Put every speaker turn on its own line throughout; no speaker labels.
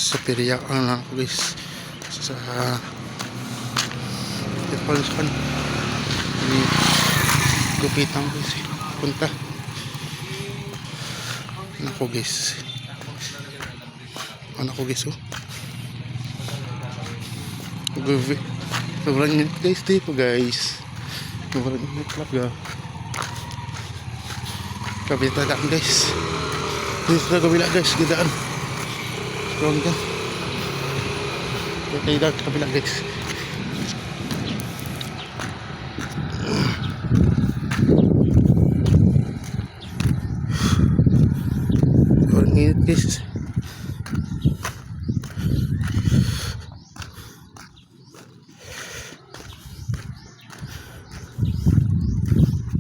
sa Piriak ang guys sa Ipalskan ni gupitan guys punta ako guys oh sobrang init guys dito guys, sobrang init talaga. Kabita lang guys dito sa kabila guys, gidaan strong ka kaya tayo kabila guys. Sobrang init guys.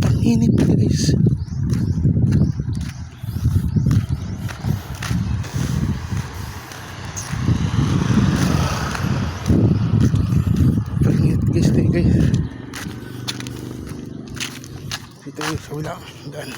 Ang init guys. Guys, dito sa ulang dan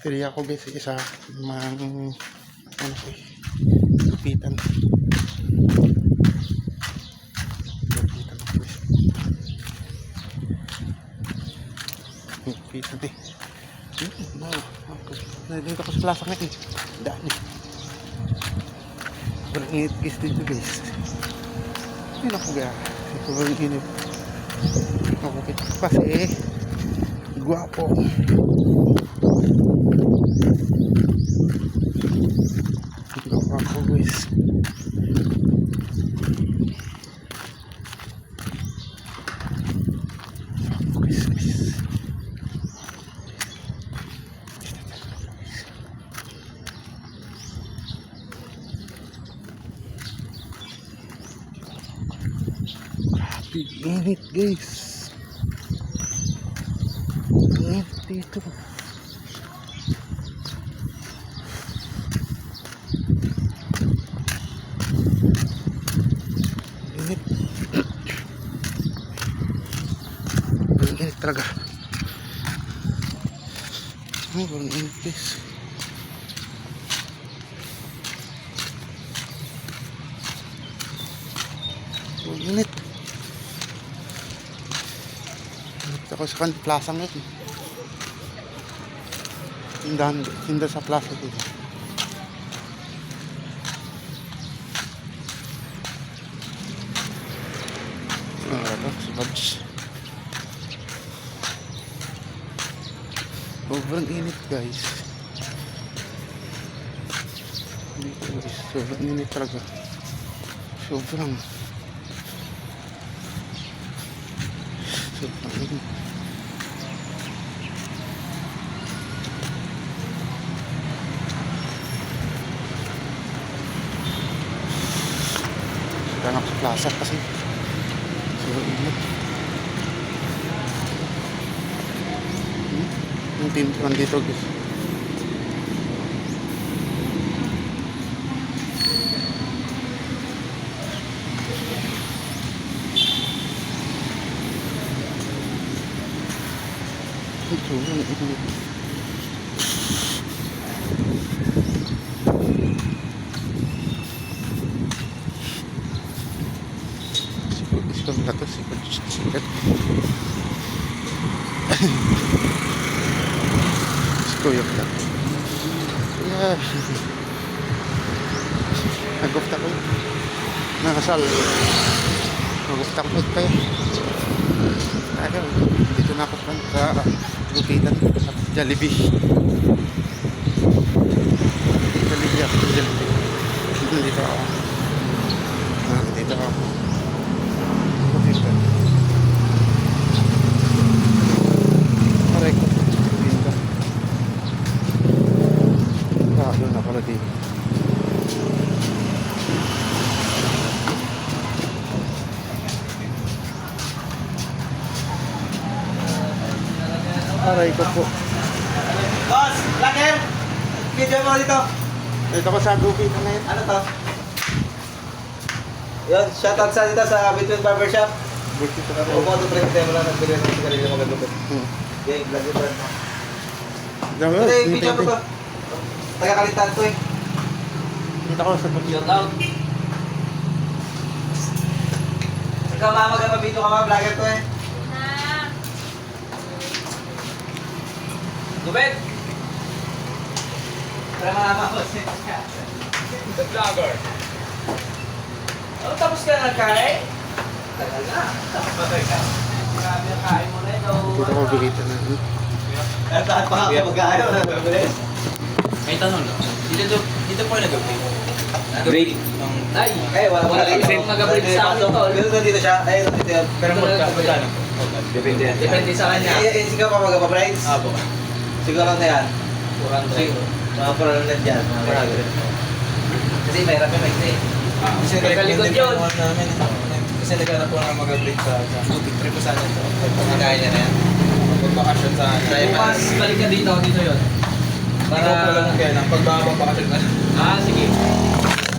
Piriya ko guys, isa mang ano ko lupitan dito deh. Dito ako sa plaza ngayon. Daan eh. Sobrang init guys dito guys. Hindi ako ga. Sobrang init. Nakukit ko kasi guwapo. Guwapo guys. Init guys, init dito. Init init talaga. Sobrang init guys. Sobrang init. Ako sa plaza ngayon. Tinda sa plaza dito. Sobrang init guys. Sobrang init talaga. Sobrang init. Kaya ako sa plaza kasi sobrang init. Yung tintuan dito guys. Sobrang init. Sikot na to, sikot. Sikuyok na. Yeah. Nagufta ko. Nakasal. Nagufta ko pa yun. Ayaw. Dito na ako sa gupitan. Jollibee. Jollibee ako. Dito ako. Dito ako. Aray ko. Dito. Doon na pala dito. Aray ko po.
Boss, vlogger! Video mo dito.
Ito ko sa gupitan na yun.
Ano to? Yun, shoutout sa dito sa Between Barbershop.
Gupitan na
Kung
rin.
mo ito print tayo mo lang nagbili ng sigarilyo magagupit. Okay, vlog yung brand mo.
Dami,
Ito yung
hindi
video ko
pwede.
to. Taga-kalitan to eh.
Dito ko sa gupitan.
Shout out. Ikaw mama, magpapabidyo ka mga vlogger to eh. Gubet! Para malama ko siya. The vlogger. Oh, tapos ka na kain? Tagal na. Tapos ba ka? Grabe ang kain mo na ito.
Dito ko gupitan na yun.
Tahan pa ka mag-ayaw na bilis.
May tanong lang. Dito po nag-break.
Break.
Ay,
Wala
kasi mag-break sa akin tol.
Ganun dito siya. Ayun dito yun.
Pero magkano?
Depende yan.
Depende sa kanya.
Sigaw pa mag-brides.
Abo.
Sigaw lang na yan.
400.
Mga puralan dyan. Kasi mahirap yung maiksi.
Kasi nagkalikod yun.
Kasi naghanap po ng mag-break sa trip ko sana ito.
Pagkakain niya na yan.
Pag-bakasyon sa
Bukas balik ka dito yun.
Para kaya lang, pag-bakasyon na.
Sige.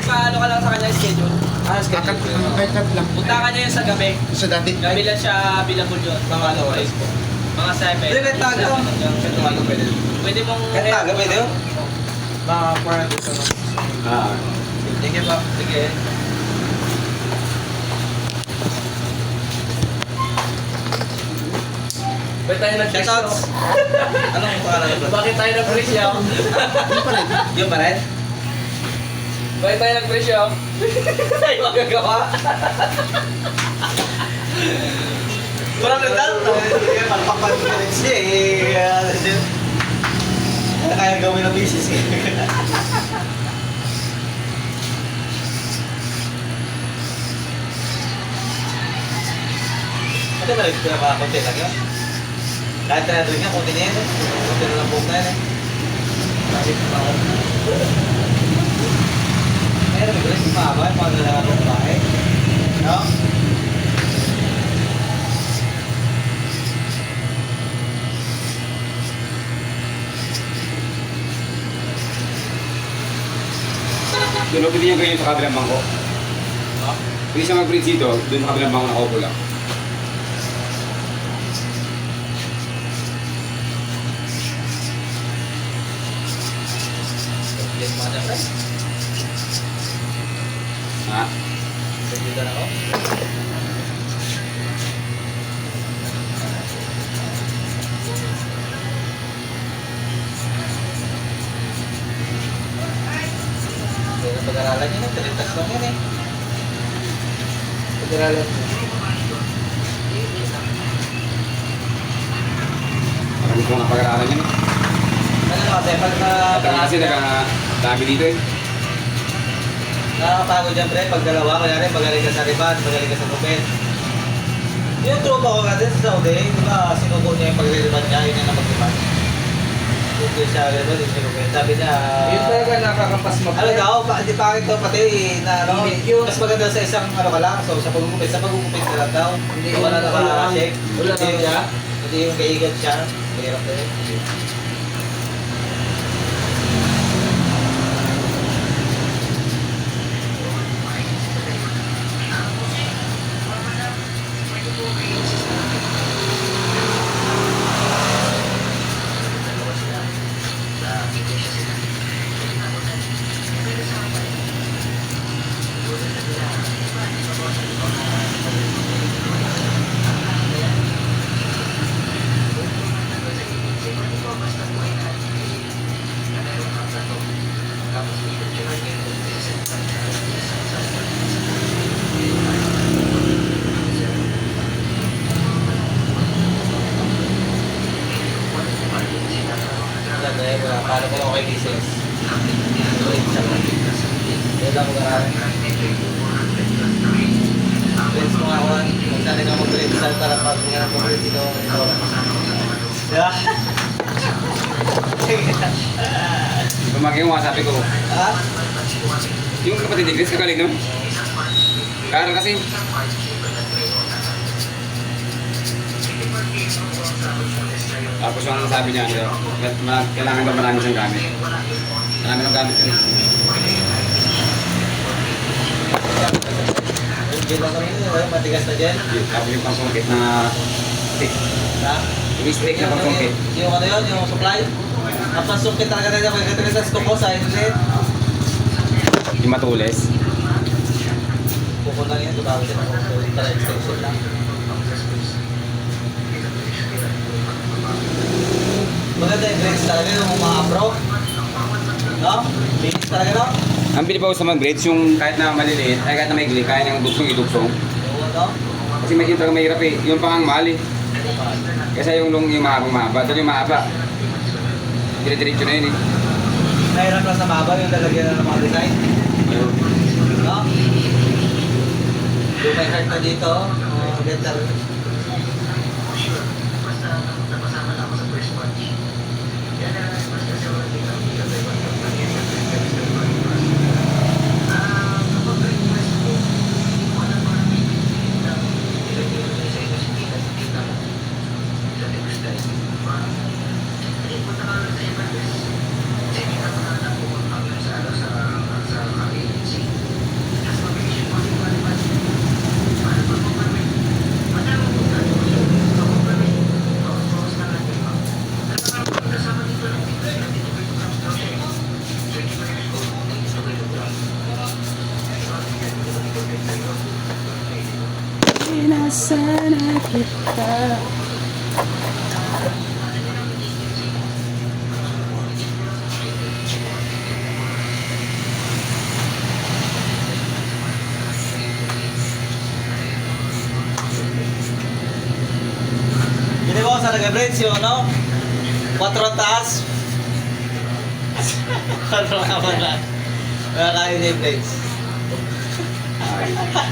Paano ka lang sa kanya schedule?
Akat lang.
Punta ka niya yun sa gabi.
Sa dati.
Gabi lang siya available yun.
Mga ano oras po.
Mga 7.
Hindi, may tago.
Kasi tumago pwede.
Pwede mong...
Kahit taga pwede yun.
Mga 400 ano.
Sige pa. Sige.
Bakit tayo nag-presyo?
Shoutouts. Anong pangalan ng vlog?
Bakit tayo nag-presyo?
Yung pa rin?
Bakit tayo nag-presyo? Tayo magagawa.
Kurang nagdalo. Palpakpan ko rin siya eh. Ano kaya gawin ng business eh. Ano ba rin pinapakakunti lang yun? Kahit na rin nga, kunti na yan eh. Kunti na lang buhok na yan eh. Bakit na ako? Meron ba rin sumama yung mga lalaki ng bahay? No?
Doon pwede niya ganyan sa kabilang bangko. Pwede siya mag-bridge dito, doon sa kabilang bangko nakaupo lang.
Yes, madam, right?
Ha?
Dito na ako.
Kaya pag-aralan niya, talitas lang yan eh. Pag-aralan niya.
Marami ko nga pag-aralan yan.
Ano kasi, pag
Kasi dami dito eh.
nakakapagod dyan, pre, pag dalawa, kaya magaling ka sa riban, magaling ka sa tupid. Yung tropa ko natin sa Saudi, di ba, sinuko niya yung pagliliban niya, yun yung napag-riban. Yung siya, riban, yung sinukit. Sabi niya,
Yun talaga nakakapas mo.
ano daw, di pa ito pati na ano,
Init yun.
mas maganda sa isang ano ka lang, so sa pagugupit ka lang daw.
Hindi,
Wala na ka-check.
wala na siya.
Hindi yung kaigat siya. Mahirap na yun. Paano ko lang kay business? Yan lang mag-aaral. Friends mo nga ako, kung saan ka mag-grade sa para pag nga na mag-grade dito. Yeah.
Tumagi yung sabi ko.
Ha?
Yung kapatid ni Chris, kagaling no? Kaaral kasi. Tapos yung sabi niya, kailangan daw marami siyang gamit. Marami ng gamit yun.
Gel lang kami yun, matigas na gel.
Tapos yung pang-concrete na stick.
Ha?
Yung stick na pang-concrete.
Yung ano yun, yung supply. Ang pansukit talaga nila, pagkatilis sa kuko sa inlet.
Yung matulis.
Kuko lang yan, tutawag din ako. Para extension lang. Maganda yung brakes talaga yung mga pro. No? Bilis talaga no?
Ang bilib ako sa mga grades, yung kahit na maliliit, ay kahit na maigli, kaya niyang dugsong-idugsong.
Oo, no?
Kasi may talaga mahirap eh. Yung pangang mahal eh. Kasi yung mahaba, doon yung mahaba. Dire-diretso na yun eh.
Nahirap lang sa mababa yung lalagyan ng mga design.
Ayun.
No? Yung may heart na dito, ganda rin.
Sana kita.
Hindi mo sa nag-blades yung ano? 4 ang taas. 4 ang kaman. Wala kayo yung blades.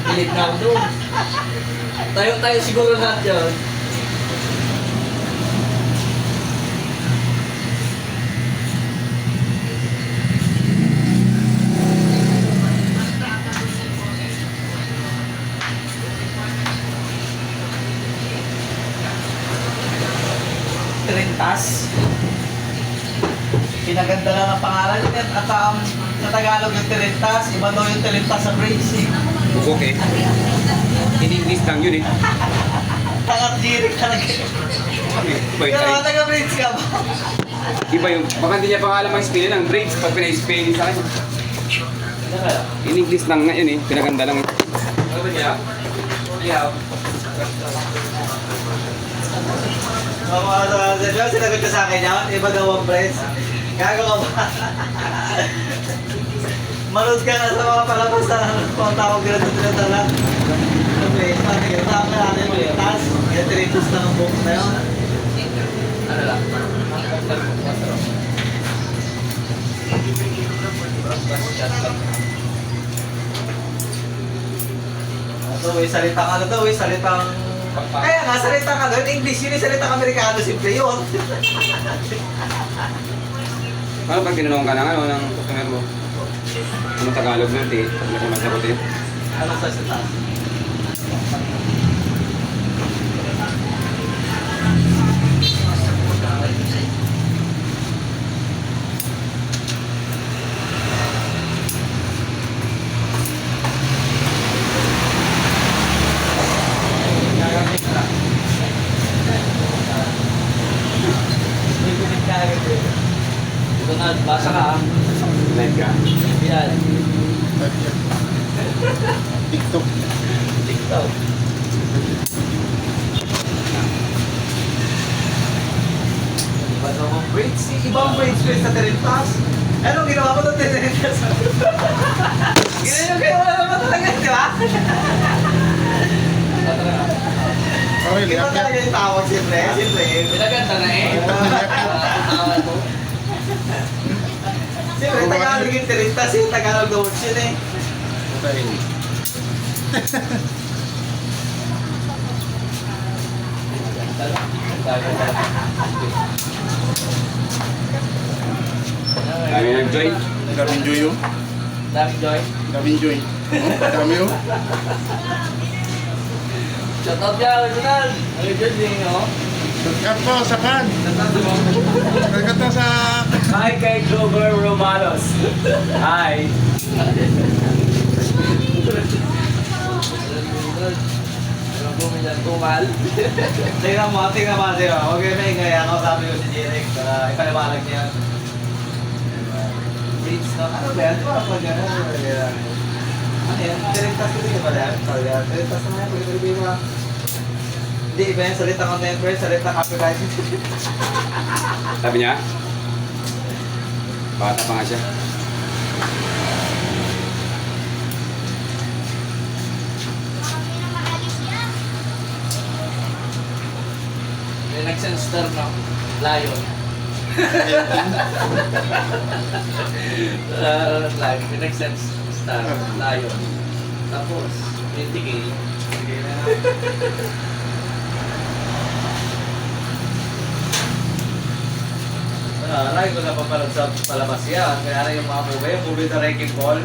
Pilit na ako doon. Tayo siguro lahat yun.
Trintas. Pinaganda lang ang pangalan niya at sa Tagalog yung Trintas, iba daw yung Trintas sa bridge.
Bukok eh. In-English lang yun eh.
Tangat jirik talaga.
Iba
Pero
yun.
taga-bridge ka ba?
Iba yung, baka hindi niya pangalan ang spelling ng grades pag pinay-spelling sa akin. In-English lang nga yun eh. Pinaganda lang eh.
Ano ba niya? Yeah.
Sinagot ka sa akin yun, iba daw ang bridge. Gago ka ba? Manood ka na sa mga palabas na kung tawag nila sa tinatala. Okay, tama natin mo yun. Tapos, yung tinitus na ng book na yun.
Ano lang?
Ito, salitang ano to, salitang... Kaya nga, salitang ano, in English yun, salitang Amerikano, simple yun.
Ano pag tinanong ka ng ano, ng customer mo? Anong Tagalog nun, eh? Pag nakasagot eh.
Ano sa salita?
Ito na, basa ka ah.
Live ka.
Yan.
TikTok.
TikTok. Iba namang braids. Ibang braids sa Terintas. Anong ginawa ko doon Terintas? Ginawa naman talaga, di ba?
Okay,
Iba talaga yung tawag, siyempre. Siyempre.
Pinaganda na eh. Tawad mo.
Siyempre, Tagalog yung Terintas. Yung Tagalog na words yun eh.
Dami nag-join.
Daming joy yun.
Daming joy.
Daming joy. Dami yun.
Shout out niya, original. Ano yun din, oh.
Nagkat po sa kan. Nagkat po sa...
Hi kay Glover Romanos. Hi. Sunod. Alam ko minsan tumal.
Tingnan mo, sila. Huwag kayo maingay. Ako sabi ko si Jirek para ipaliwanag niya. Beats, no? Ano ba yan? Di ba pag gano'n? Ano yan? Direktas ko din ba yan? Direktas naman yan. Pag-ibig mo. Hindi, iba yan. Salita content first, salita copyright.
Sabi niya? Bata pa nga siya.
May nag-sensor na. Lion. May nag-sensor. Lion. Tapos, 20K. Sige na.
Lagi ko napapanood sa palabas yan. Kaya na yung mga movie na Wrecking Ball.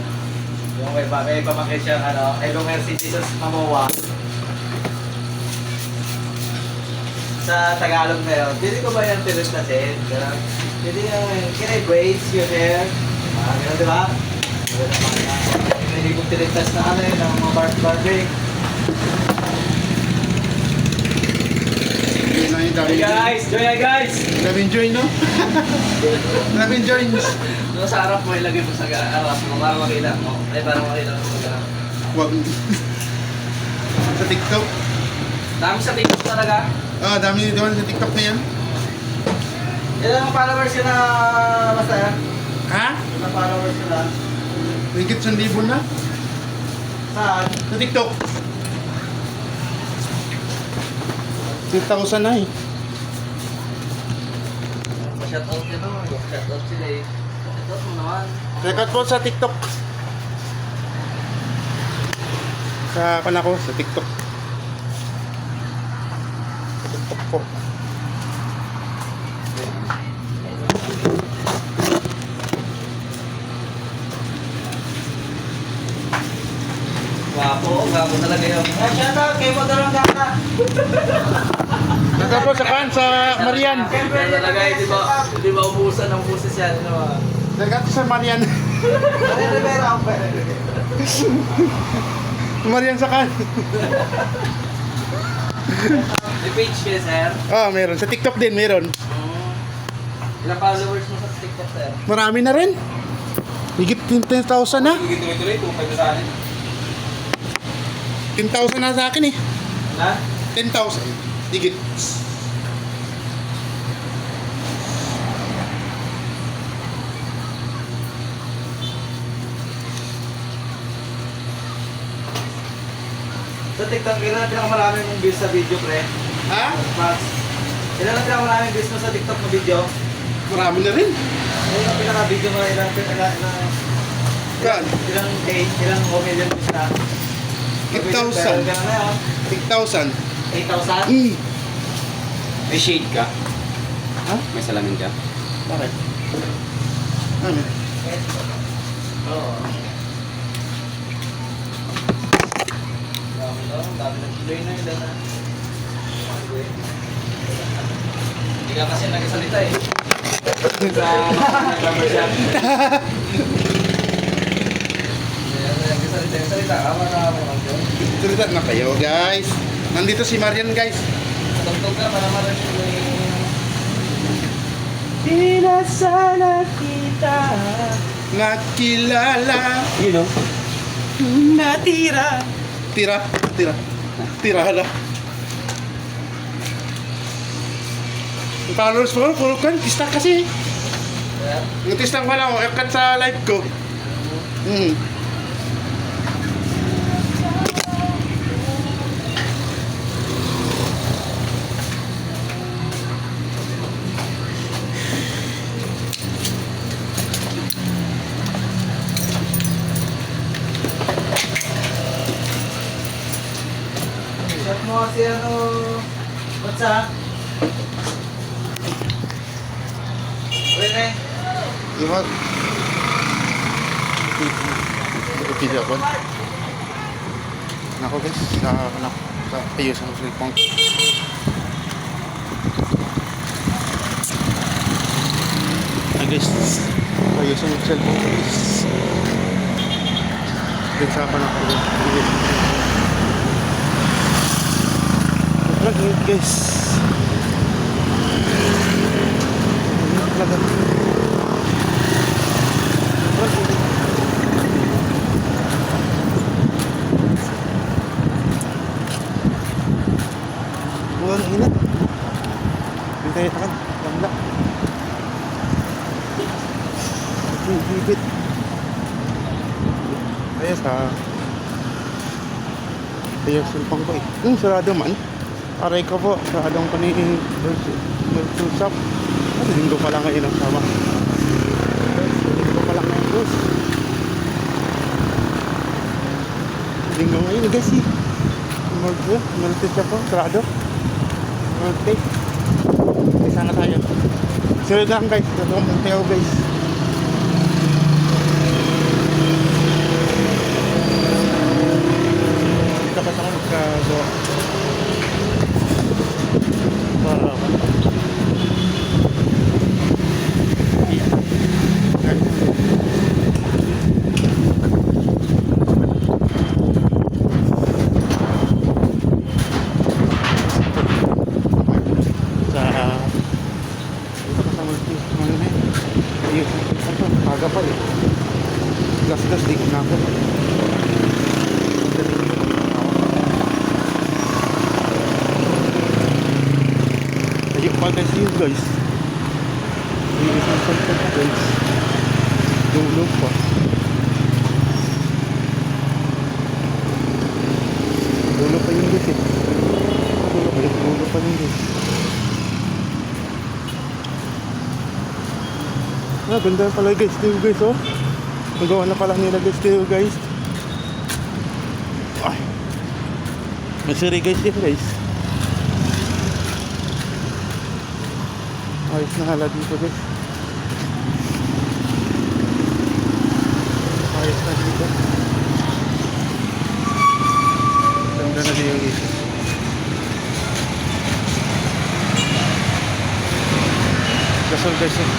Yung may pamangkin siyang Hello Mercy Jesus Mamoa. Sa Tagalog na yun, hindi ko ba yan tilintasin? Hindi yung, can I brace your hair? Gano'n, di ba? Hindi ko tilintas na ano yun, ng mga barbering.
Yun lang yung
Hey guys! Join na guys!
daming join, no? Daming joins.
Doon sa harap mo ilagay mo sa harap mo para makita mo. Ay, para makita mo sa harap.
Wag. Sa TikTok.
Dami sa TikTok talaga.
Ah, dami naman sa TikTok na yan.
Ilang followers ka na basta yan?
Ha?
Ilang followers ka na?
Ringkit 1,000 na?
Saan?
Sa TikTok. 2,000 na eh.
Ma-shoutout nyo naman. Shoutout sila eh. Shoutout mo naman.
Record po sa TikTok. Sa ako sa TikTok. Sa TikTok po.
Gwapo talaga yun.
Shoutout kay Motorong Gata!
Record po sa Marian.
Kaya talaga eh, di ba ubusan ng buses yan. Ano?
Record sa Marian.
Ano yung Rivera ang pwede?
Marian sa kan.
May page kayo, sir.
Ah, meron. Sa TikTok din meron.
Ilang followers mo sa TikTok, sir?
Marami na rin. Higit 10,000 na.
Higit tuloy-tuloy, 2,500 sa akin.
10,000 na sa akin eh.
Ha?
10,000. Higit.
Sa TikTok, ilan ang pinakamarami mong views sa video, pre?
Ha?
Max, ilan ang pinakamarami views mo sa TikTok na video?
Marami na rin.
Ano yung pinaka-video mo? Ilang
Kan?
ilang million views na?
8,000.
Gano'n na yun?
8,000.
8,000?
May shade ka?
Ha?
May salamin ka?
Bakit? Ano?
Oo. Dami ng kiloy na yun na. Hindi ka kasi nagsalita eh. Sa nag-barbershop. Nagsalita. Ama na ako ng Diyos.
Salita na kayo, guys. Nandito si Marian, guys.
Tugtog ka para maraming
Di na sana kita
Nakilala.
You know?
natira.
Tira. Hala. Yung followers ko, puro kan. Tista kasi. Yung tista ko lang, kan sa live ko.
shot mo kasi what's up? Pwede.
Yung mga... Video ko. Nako guys, sa ayos ang cellphone. Guys, ayos ang cellphone guys. Din sa ako na Init guys. Init talaga. Buwan init. Bintay takan. Ganda. Bibit. Ayos ha. Ayos silpang ko eh. Sarado man. Aray ko po. Saradong paningin. Virtual shop. Linggo pa lang ngayon ang sama. Linggo pa lang ngayon guys. Linggo ngayon guys eh. Multi shop po. Sarado. Multi. Isa na tayo. Sunod lang guys. Sunod tayo guys. Dito pa sa magkagawa. Para ba? Aga pa eh. Gas-gas di ko na ako. Ayun pa guys yun guys. Ayun pa guys. Dulo pa. Dulo pa yun guys eh. Dulo pa yun guys. Ganda pala guys, dito guys oh. Nagawa na pala nila guys dito guys. Ay. Masiri guys dito guys. Ayos na hala dito guys. Ayos na dito. Ganda na dito guys. Gasol guys eh.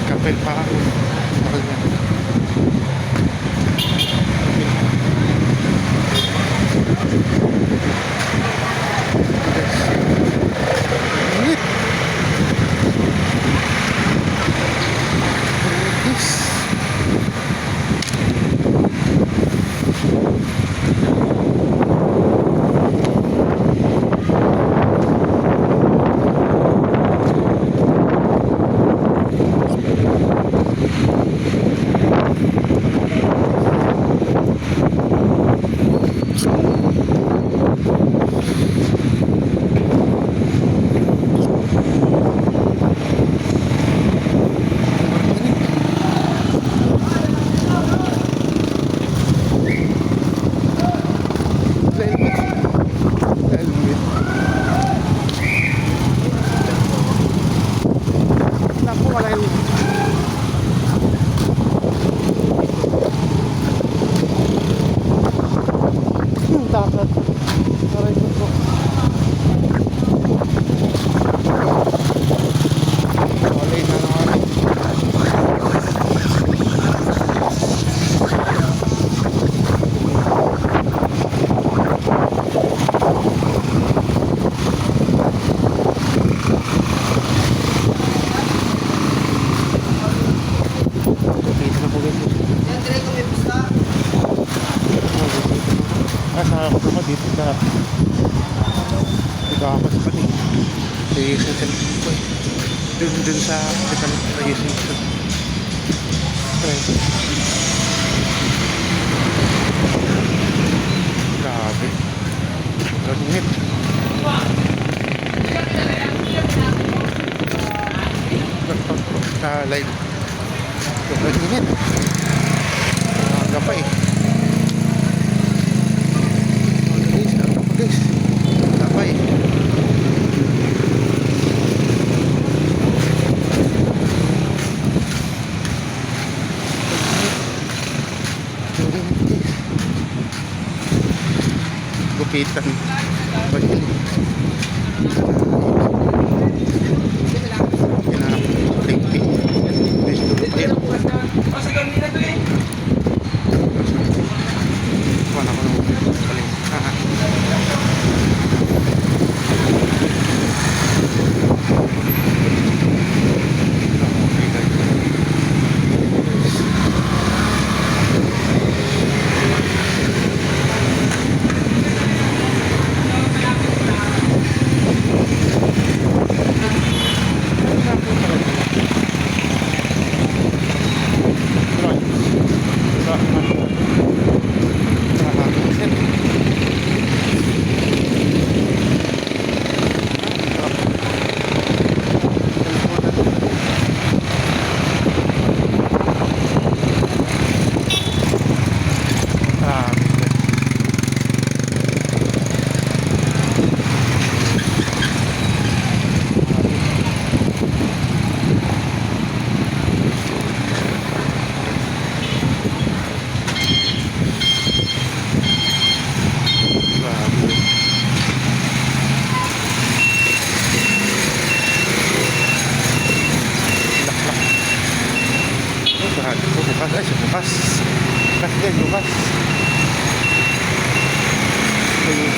Kapel pa ako. Mahal yan. Init. Dapat. Aray ko po. Wala na naman. Dito na po guys.
Yan, try ko may pusta.
Sa ako naman dito sa ako sa kanin sa Yesen ko dun sa kanin sa Yesen ko grabe ganit sa live ganit aga pa eh Ay. Gupitan. Pwede. Kinapagpipig.
Kasi kami na to eh.
Kuha na ko ng paling. Bukas guys, bukas. Bukas guys, bukas. Ayun,